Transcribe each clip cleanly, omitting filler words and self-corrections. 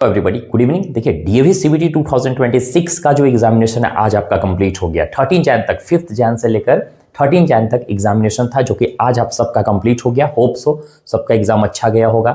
Everybody good evening. देखिए DAV CBT 2026 का जो एग्जामिनेशन है आज आपका कंप्लीट हो गया। 13 जैन तक, 5 जैन से लेकर 13 जैन तक एग्जामिनेशन था जो कि आज आप सबका कंप्लीट हो गया। होप सो सबका एग्जाम अच्छा गया होगा।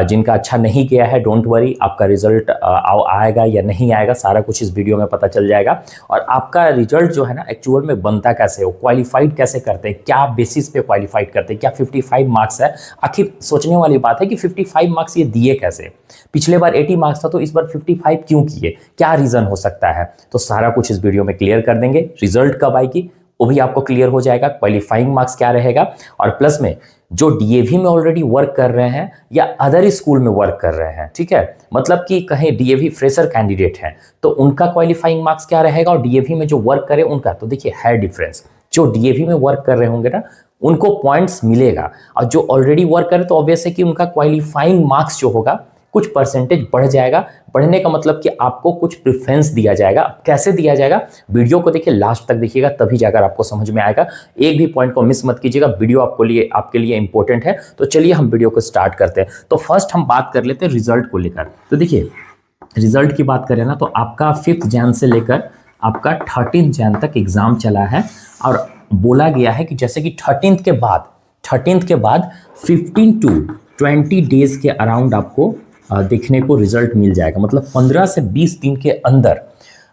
जिनका अच्छा नहीं गया है डोंट वरी, आपका रिजल्ट आएगा या नहीं आएगा सारा कुछ इस वीडियो में पता चल जाएगा। और आपका रिजल्ट जो है ना एक्चुअल में बनता कैसे हो, क्वालिफाइड कैसे करते हैं, क्या बेसिस पे क्वालिफाइड करते हैं, क्या 55 मार्क्स है। आखिर सोचने वाली बात है कि 55 मार्क्स ये दिए कैसे। पिछले बार 80 मार्क्स था तो इस बार 55 क्यों किए, क्या रीजन हो सकता है, तो सारा कुछ इस वीडियो में क्लियर कर देंगे। रिजल्ट कब आएगी वो भी आपको क्लियर हो जाएगा, क्वालिफाइंग मार्क्स क्या रहेगा, और प्लस में जो डीएवी में ऑलरेडी वर्क कर रहे हैं या अदर स्कूल में वर्क कर रहे हैं, ठीक है, मतलब कि कहीं डीएवी फ्रेशर कैंडिडेट हैं तो उनका क्वालिफाइंग मार्क्स क्या रहेगा, और डीएवी में जो वर्क करे उनका, तो देखिए है डिफरेंस। जो डीएवी में वर्क कर रहे होंगे ना उनको पॉइंट्स मिलेगा, और जो ऑलरेडी वर्क करे तो ऑब्वियस है कि उनका क्वालिफाइंग मार्क्स जो होगा कुछ परसेंटेज बढ़ जाएगा। बढ़ने का मतलब कि आपको कुछ प्रेफरेंस दिया जाएगा। कैसे दिया जाएगा, वीडियो को देखिए, लास्ट तक देखिएगा, तभी जाकर आपको समझ में आएगा। एक भी पॉइंट को मिस मत कीजिएगा, वीडियो आपके लिए इंपॉर्टेंट है। तो चलिए हम वीडियो को स्टार्ट करते हैं। तो फर्स्ट हम बात कर लेते हैं रिजल्ट को लेकर। तो देखिए रिजल्ट की बात करें ना तो आपका 5 जैन से लेकर आपका 13 जैन तक एग्जाम चला है, और बोला गया है कि जैसे कि 13th के बाद 15 to 20 डेज के अराउंड आपको देखने को रिजल्ट मिल जाएगा। मतलब 15 से 20 दिन के अंदर,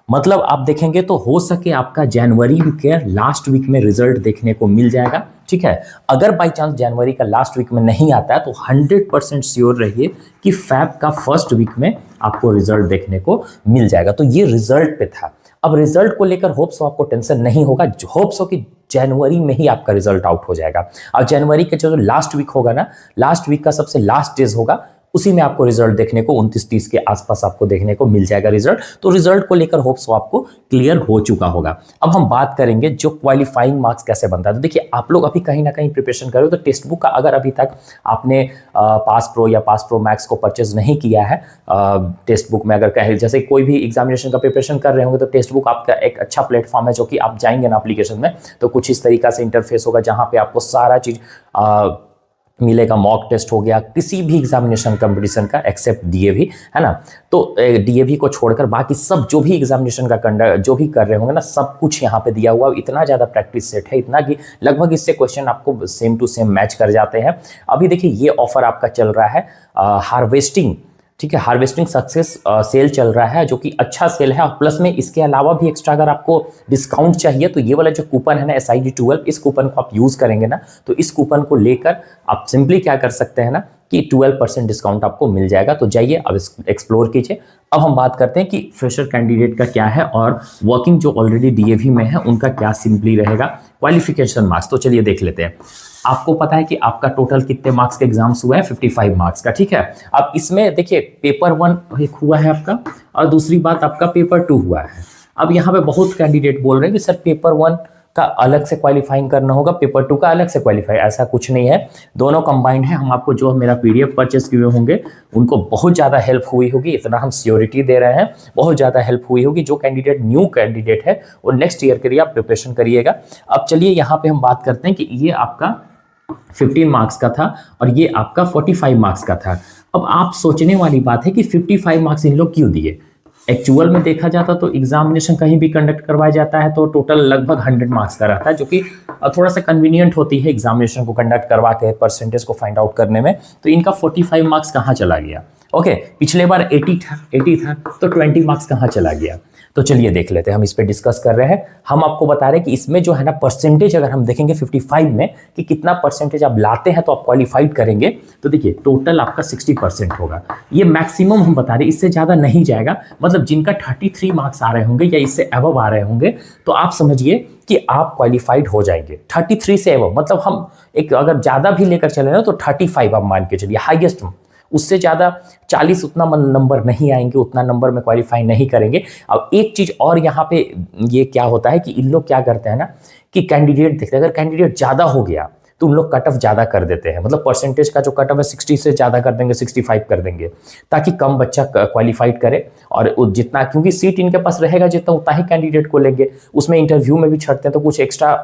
मतलब आप देखेंगे तो हो सके आपका जनवरी के लास्ट वीक में रिजल्ट देखने को मिल जाएगा। ठीक है, अगर बाई चांस जनवरी का लास्ट वीक में नहीं आता है तो 100% श्योर रहिए कि फैब का फर्स्ट वीक में आपको रिजल्ट देखने को मिल जाएगा। तो ये रिजल्ट पे था। अब रिजल्ट को लेकर होप्स आपको टेंशन नहीं होगा, होप्स हो कि जनवरी में ही आपका रिजल्ट आउट हो जाएगा। अब जनवरी के जो लास्ट वीक होगा ना, लास्ट वीक का सबसे लास्ट डेज होगा, उसी में आपको रिजल्ट देखने को 29-30 के आसपास आपको देखने को मिल जाएगा रिजल्ट। तो रिजल्ट को लेकर होप्स आपको क्लियर हो चुका होगा। अब हम बात करेंगे जो क्वालिफाइंग मार्क्स कैसे बनता है। तो देखिए आप लोग अभी कहीं ना कहीं प्रिपरेशन कर रहे हो तो टेक्स्ट बुक का अगर अभी तक आपने पास प्रो या पास प्रो मैक्स को परचेज नहीं किया है, टेक्स्ट बुक में अगर कहें जैसे कोई भी एग्जामिनेशन का प्रिपरेशन कर रहे होंगे तो टेक्स्ट बुक आपका एक अच्छा प्लेटफॉर्म है, जो कि आप जाएंगे ना एप्लीकेशन में तो कुछ इस तरीका से इंटरफेस होगा जहाँ पे आपको सारा चीज मिलेगा। मॉक टेस्ट हो गया, किसी भी एग्जामिनेशन कंपटीशन का एक्सेप्ट डीएवी, है ना। तो डीएवी को छोड़कर बाकी सब जो भी एग्जामिनेशन का कंडक्ट जो भी कर रहे होंगे ना, सब कुछ यहाँ पे दिया हुआ। इतना ज़्यादा प्रैक्टिस सेट है, इतना कि लगभग इससे क्वेश्चन आपको सेम टू सेम मैच कर जाते हैं। अभी देखिए ये ऑफर आपका चल रहा है हार्वेस्टिंग, ठीक है, हार्वेस्टिंग सक्सेस सेल चल रहा है, जो कि अच्छा सेल है। और प्लस में इसके अलावा भी एक्स्ट्रा अगर आपको डिस्काउंट चाहिए तो ये वाला जो कूपन है ना SID12, इस कूपन को आप यूज करेंगे ना तो इस कूपन को लेकर आप सिंपली क्या कर सकते हैं ना कि 12% डिस्काउंट आपको मिल जाएगा। तो जाइए अब एक्सप्लोर कीजिए। अब हम बात करते हैं कि फ्रेशर कैंडिडेट का क्या है और वर्किंग जो ऑलरेडी डीएवी में है उनका क्या सिंपली रहेगा क्वालिफिकेशन मार्क्स। तो चलिए देख लेते हैं। आपको पता है कि आपका टोटल कितने मार्क्स का एग्जाम्स हुआ है, 55 मार्क्स का, ठीक है। अब इसमें देखिए पेपर 1 एक हुआ है आपका, और दूसरी बात आपका पेपर 2 हुआ है। अब यहाँ पे बहुत कैंडिडेट बोल रहे हैं कि सर पेपर 1 का अलग से क्वालिफाइंग करना होगा, पेपर 2 का अलग से क्वालिफाई। ऐसा कुछ नहीं है, दोनों कंबाइंड है। हम आपको जो मेरा PDF परचेस किए होंगे उनको बहुत ज़्यादा हेल्प हुई होगी, इतना हम श्योरिटी दे रहे हैं, बहुत ज़्यादा हेल्प हुई होगी। जो कैंडिडेट न्यू कैंडिडेट है वो नेक्स्ट ईयर के लिए आप प्रिपरेशन करिएगा। अब चलिए यहाँ पे हम बात करते हैं कि ये आपका 15 मार्क्स का था और ये आपका 45 मार्क्स का था। अब आप सोचने वाली बात है कि 55 मार्क्स इन लोग क्यों दिए। एक्चुअल में देखा जाता तो एग्जामिनेशन कहीं भी कंडक्ट करवाया जाता है तो टोटल लगभग 100 मार्क्स का रहता है, जो कि थोड़ा सा कन्वीनियंट होती है एग्जामिनेशन को कंडक्ट करवा के परसेंटेज को फाइंड आउट करने में। तो इनका 45 मार्क्स कहाँ चला गया। ओके, पिछले बार 80 था तो 20 मार्क्स कहाँ चला गया। तो चलिए देख लेते हैं, हम इस पे डिस्कस कर रहे हैं। हम आपको बता रहे हैं कि इसमें जो है ना परसेंटेज अगर हम देखेंगे 55 में कि कितना परसेंटेज आप लाते हैं तो आप क्वालिफाइड करेंगे। तो देखिए टोटल आपका 60% होगा, ये मैक्सिमम हम बता रहे हैं, इससे ज़्यादा नहीं जाएगा। मतलब जिनका 33 मार्क्स आ रहे होंगे या इससे अबव आ रहे होंगे तो आप समझिए कि आप क्वालिफाइड हो जाएंगे। 33 से अबव मतलब हम एक अगर ज़्यादा भी लेकर चले ना तो 35 आप मान के चलिए हाईएस्ट, उससे ज़्यादा 40 उतना नंबर नहीं आएंगे, उतना नंबर में क्वालिफाई नहीं करेंगे। अब एक चीज़ और यहाँ पे ये क्या होता है कि इन लोग क्या करते हैं ना कि कैंडिडेट देखते हैं, अगर कैंडिडेट ज़्यादा हो गया तो उन लोग कट ऑफ ज़्यादा कर देते हैं। मतलब परसेंटेज का जो कट ऑफ है 60 से ज़्यादा कर देंगे, 65 कर देंगे, ताकि कम बच्चा क्वालिफाइड करे। और जितना, क्योंकि सीट इनके पास रहेगा जितना उतना ही कैंडिडेट को लेंगे। उसमें इंटरव्यू में भी छटते हैं तो कुछ एक्स्ट्रा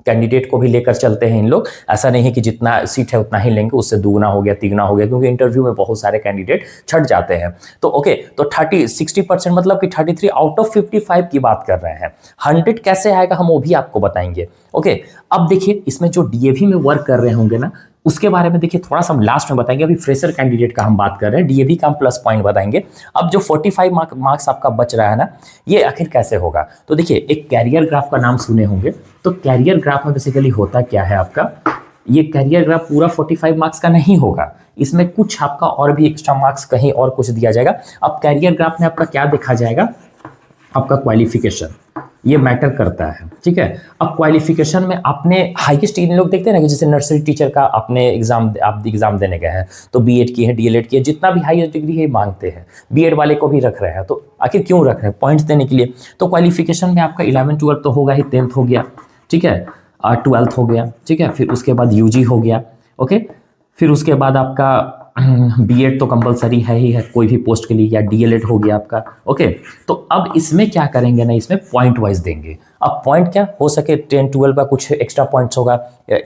कैंडिडेट को भी लेकर चलते हैं इन लोग। ऐसा नहीं है कि जितना सीट है उतना ही लेंगे, उससे दुगना हो गया, तिगुना हो गया, क्योंकि इंटरव्यू में बहुत सारे कैंडिडेट छट जाते हैं। तो ओके, तो 60% मतलब कि 33 आउट ऑफ 55 की बात कर रहे हैं। 100 कैसे आएगा हम वो भी आपको बताएंगे। ओके, अब देखिए इसमें जो डीएवी में वर्क कर रहे होंगे ना, उसके बारे में देखिए थोड़ा सा हम लास्ट में बताएंगे। अभी फ्रेशर कैंडिडेट का हम बात कर रहे हैं, डीएवी का हम प्लस पॉइंट बताएंगे। अब जो 45 मार्क्स आपका बच रहा है ना, ये आखिर कैसे होगा? तो देखिए, एक कैरियर ग्राफ का नाम सुने होंगे। तो कैरियर ग्राफ में बेसिकली होता क्या है आपका, ये कैरियर ग्राफ पूरा 45 मार्क्स का नहीं होगा, इसमें कुछ आपका और भी एक्स्ट्रा मार्क्स कहीं और कुछ दिया जाएगा। अब कैरियर ग्राफ में आपका क्या देखा जाएगा, आपका क्वालिफिकेशन, ये मैटर करता है, ठीक है। अब क्वालिफिकेशन में आपने हाईएस्ट, इन लोग देखते हैं ना कि जैसे नर्सरी टीचर का आपने आप एग्जाम देने गए हैं, तो बीएड की है, डीएलएड की है, जितना भी हाईएस्ट डिग्री है मांगते हैं, बीएड वाले को भी रख रहे हैं। तो आखिर क्यों रख रहे हैं? पॉइंट्स देने के लिए। तो क्वालिफिकेशन में आपका 11 12 तो होगा ही, 10th हो गया, ठीक है, 12th हो गया, ठीक है, फिर उसके बाद यूजी हो गया, ओके, फिर उसके बाद आपका बीएड तो कंपलसरी है ही है कोई भी पोस्ट के लिए, या डीएलएड हो गया आपका, ओके। तो अब इसमें क्या करेंगे ना, इसमें पॉइंट वाइज देंगे। अब पॉइंट क्या हो सके, 10 12 का कुछ एक्स्ट्रा पॉइंट्स होगा,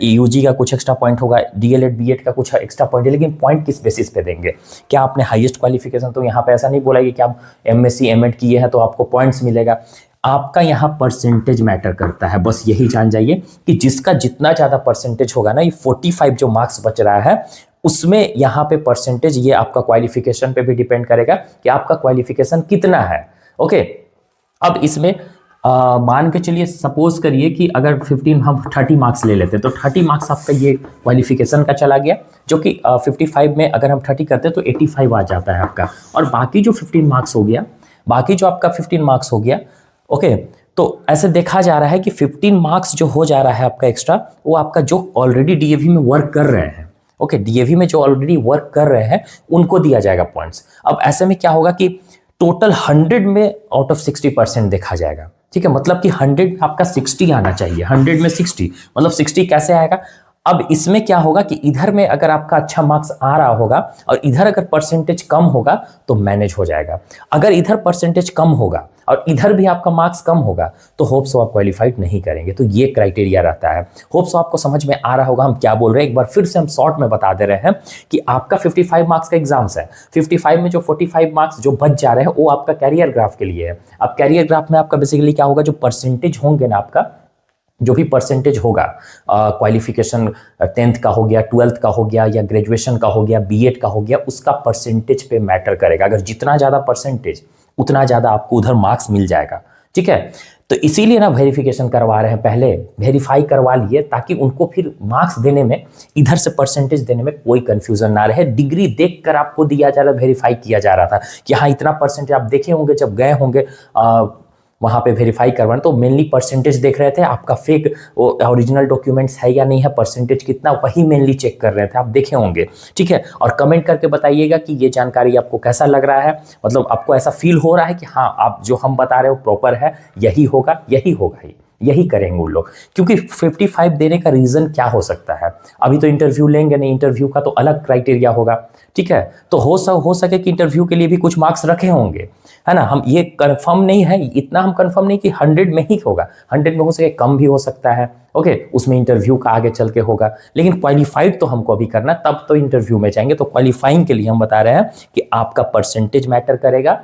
यूजी का कुछ एक्स्ट्रा पॉइंट होगा, डीएलएड बीएड का कुछ एक्स्ट्रा पॉइंट है, लेकिन पॉइंट किस बेसिस पे देंगे? क्या आपने हाईएस्ट क्वालिफिकेशन, तो यहाँ पे ऐसा नहीं बोला कि आप एमएससी एमएड किए हैं तो आपको पॉइंट्स मिलेगा। आपका यहाँ परसेंटेज मैटर करता है, बस यही जान जाइए कि जिसका जितना ज़्यादा परसेंटेज होगा ना, ये 45 जो मार्क्स बच रहा है उसमें यहाँ पे परसेंटेज, ये आपका क्वालिफिकेशन पे भी डिपेंड करेगा कि आपका क्वालिफिकेशन कितना है, ओके। अब इसमें मान के चलिए, सपोज करिए कि अगर 15 हम 30 मार्क्स ले लेते हैं, तो 30 मार्क्स आपका ये क्वालिफिकेशन का चला गया, जो कि 55 में अगर हम 30 करते हैं तो 85 आ जाता है आपका। और बाकी जो 15 मार्क्स हो गया, बाकी जो आपका 15 मार्क्स हो गया, ओके। तो ऐसे देखा जा रहा है कि 15 मार्क्स जो हो जा रहा है आपका एक्स्ट्रा, वो आपका जो ऑलरेडी डीएवी में वर्क कर रहे हैं, ओके, डीएवी में जो ऑलरेडी वर्क कर रहे हैं उनको दिया जाएगा पॉइंट्स। अब ऐसे में क्या होगा कि टोटल 100 में आउट ऑफ 60% देखा जाएगा, ठीक है, मतलब कि 100 आपका 60 आना चाहिए, 100 में 60 मतलब 60 कैसे आएगा? अब इसमें क्या होगा कि इधर में अगर आपका अच्छा मार्क्स आ रहा होगा और इधर अगर परसेंटेज कम होगा तो मैनेज हो जाएगा। अगर इधर परसेंटेज कम होगा और इधर भी आपका मार्क्स कम होगा तो होप सो आप क्वालिफाइड नहीं करेंगे। तो ये क्राइटेरिया रहता है। होप सो आपको समझ में आ रहा होगा हम क्या बोल रहे हैं। एक बार फिर से हम शॉर्ट में बता दे रहे हैं कि आपका 55 मार्क्स का एग्जाम्स है, 55 में जो 45 मार्क्स जो बच जा रहे हैं वो आपका कैरियर ग्राफ के लिए है। अब कैरियर ग्राफ में आपका बेसिकली क्या होगा, जो परसेंटेज होंगे ना, आपका जो भी परसेंटेज होगा, क्वालिफिकेशन 10th का हो गया, 12th का हो गया, या ग्रेजुएशन का हो गया, बीएड का हो गया, उसका परसेंटेज पे मैटर करेगा। अगर जितना ज़्यादा परसेंटेज उतना ज़्यादा आपको उधर मार्क्स मिल जाएगा, ठीक है। तो इसीलिए ना वेरिफिकेशन करवा रहे हैं, पहले वेरीफाई करवा लिए ताकि उनको फिर मार्क्स देने में, इधर से परसेंटेज देने में कोई कंफ्यूजन ना रहे। डिग्री देखकर आपको दिया जा रहा, वेरीफाई किया जा रहा था कि हाँ इतना परसेंटेज। आप देखे होंगे जब गए होंगे वहाँ पे वेरीफाई करवाना, तो मेनली परसेंटेज देख रहे थे, आपका फेक वो ओरिजिनल डॉक्यूमेंट्स है या नहीं है, परसेंटेज कितना, वही मेनली चेक कर रहे थे, आप देखे होंगे, ठीक है। और कमेंट करके बताइएगा कि ये जानकारी आपको कैसा लग रहा है, मतलब आपको ऐसा फील हो रहा है कि हाँ आप जो हम बता रहे हो प्रॉपर है, यही होगा, यही होगा, यही करेंगे उन लोग। क्योंकि 55 देने का रीज़न क्या हो सकता है, अभी तो इंटरव्यू लेंगे नहीं, इंटरव्यू का तो अलग क्राइटेरिया होगा, ठीक है। तो हो सके कि इंटरव्यू के लिए भी कुछ मार्क्स रखे होंगे, है ना। हम ये कंफर्म नहीं है, इतना हम कंफर्म नहीं कि 100 में ही होगा, 100 में हो सके कम भी हो सकता है, ओके। उसमें इंटरव्यू का आगे चल के होगा, लेकिन क्वालिफाइड तो हमको अभी करना, तब तो इंटरव्यू में जाएंगे। तो क्वालिफाइंग के लिए हम बता रहे हैं कि आपका परसेंटेज मैटर करेगा,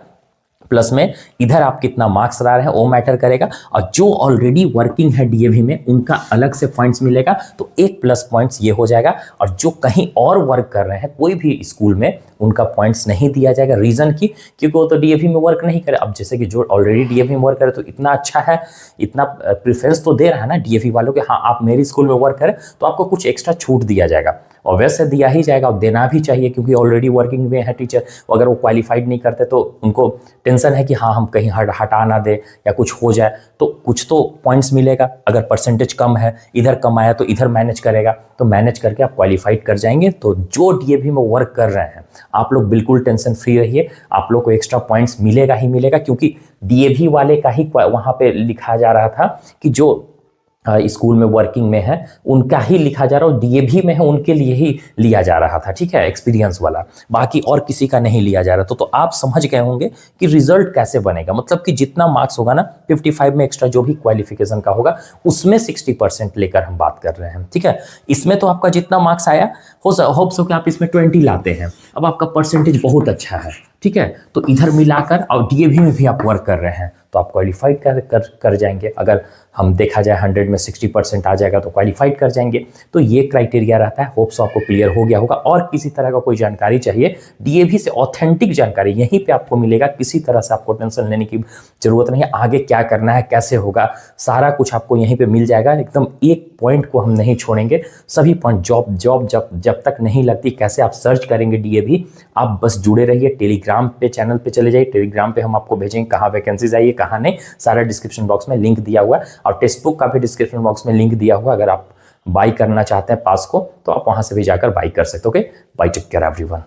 प्लस में इधर आप कितना मार्क्स ला रहे हैं वो मैटर करेगा। और जो ऑलरेडी वर्किंग है डीएवी में उनका अलग से पॉइंट्स मिलेगा, तो एक प्लस पॉइंट्स ये हो जाएगा। और जो कहीं और वर्क कर रहे हैं कोई भी स्कूल में, उनका पॉइंट्स नहीं दिया जाएगा। रीज़न की, क्योंकि वो तो डीएवी में वर्क नहीं करे। अब जैसे कि जो ऑलरेडी डीएवी में वर्क करे तो इतना अच्छा है, इतना प्रेफरेंस तो दे रहा है ना डीएवी वालों के, हाँ आप मेरी स्कूल में वर्क करें तो आपको कुछ एक्स्ट्रा छूट दिया जाएगा। और वैसे दिया ही जाएगा और देना भी चाहिए, क्योंकि ऑलरेडी वर्किंग में है टीचर। अगर वो क्वालिफाइड नहीं करते तो उनको टेंशन है कि हाँ हम कहीं हटा ना दे या कुछ हो जाए, तो कुछ तो पॉइंट्स मिलेगा। अगर परसेंटेज कम है, इधर कम आया तो इधर मैनेज करेगा, तो मैनेज करके आप क्वालिफाइड कर जाएंगे। तो जो डीएवी में वर्क कर रहे हैं आप लोग बिल्कुल टेंशन फ्री रहिए, आप लोग को एक्स्ट्रा पॉइंट्स मिलेगा ही मिलेगा। क्योंकि डीएवी वाले का ही वहाँ पे लिखा जा रहा था कि जो स्कूल में वर्किंग में है उनका ही लिखा जा रहा है, और डीएवी में है उनके लिए ही लिया जा रहा था, ठीक है, एक्सपीरियंस वाला, बाकी और किसी का नहीं लिया जा रहा। तो आप समझ गए होंगे कि रिजल्ट कैसे बनेगा। मतलब कि जितना मार्क्स होगा ना 55 में एक्स्ट्रा जो भी क्वालिफिकेशन का होगा उसमें 60% लेकर हम बात कर रहे हैं, ठीक है। इसमें तो आपका जितना मार्क्स आया होप सो कि आप इसमें 20 लाते हैं, अब आपका परसेंटेज बहुत अच्छा है, ठीक है। तो इधर मिलाकर और डीएवी में भी आप वर्क कर रहे हैं तो आप क्वालिफाइड कर जाएंगे। अगर हम देखा जाए 100 में 60% आ जाएगा तो क्वालिफाइड कर जाएंगे। तो ये क्राइटेरिया रहता है। होप सो आपको क्लियर हो गया होगा। और किसी तरह का कोई जानकारी चाहिए डीएवी से ऑथेंटिक जानकारी यहीं पे आपको मिलेगा। किसी तरह से आपको टेंशन लेने की जरूरत नहीं है। आगे क्या करना है, कैसे होगा, सारा कुछ आपको यहीं पे मिल जाएगा। एकदम एक पॉइंट को हम नहीं छोड़ेंगे, सभी पॉइंट जॉब जब तक नहीं लगती कैसे आप सर्च करेंगे डीएवी। आप बस जुड़े रहिए, टेलीग्राम पे चैनल पे चले जाइए, टेलीग्राम पे हम आपको भेजेंगे कहाँ वैकेंसीज आई है कहाँ नहीं, सारा डिस्क्रिप्शन बॉक्स में लिंक दिया हुआ है। और टेक्स्ट बुक का भी डिस्क्रिप्शन बॉक्स में लिंक दिया हुआ है। अगर आप बाई करना चाहते हैं पास को तो आप वहां से भी जाकर बाई कर सकते हो। Okay, bye, take care everyone.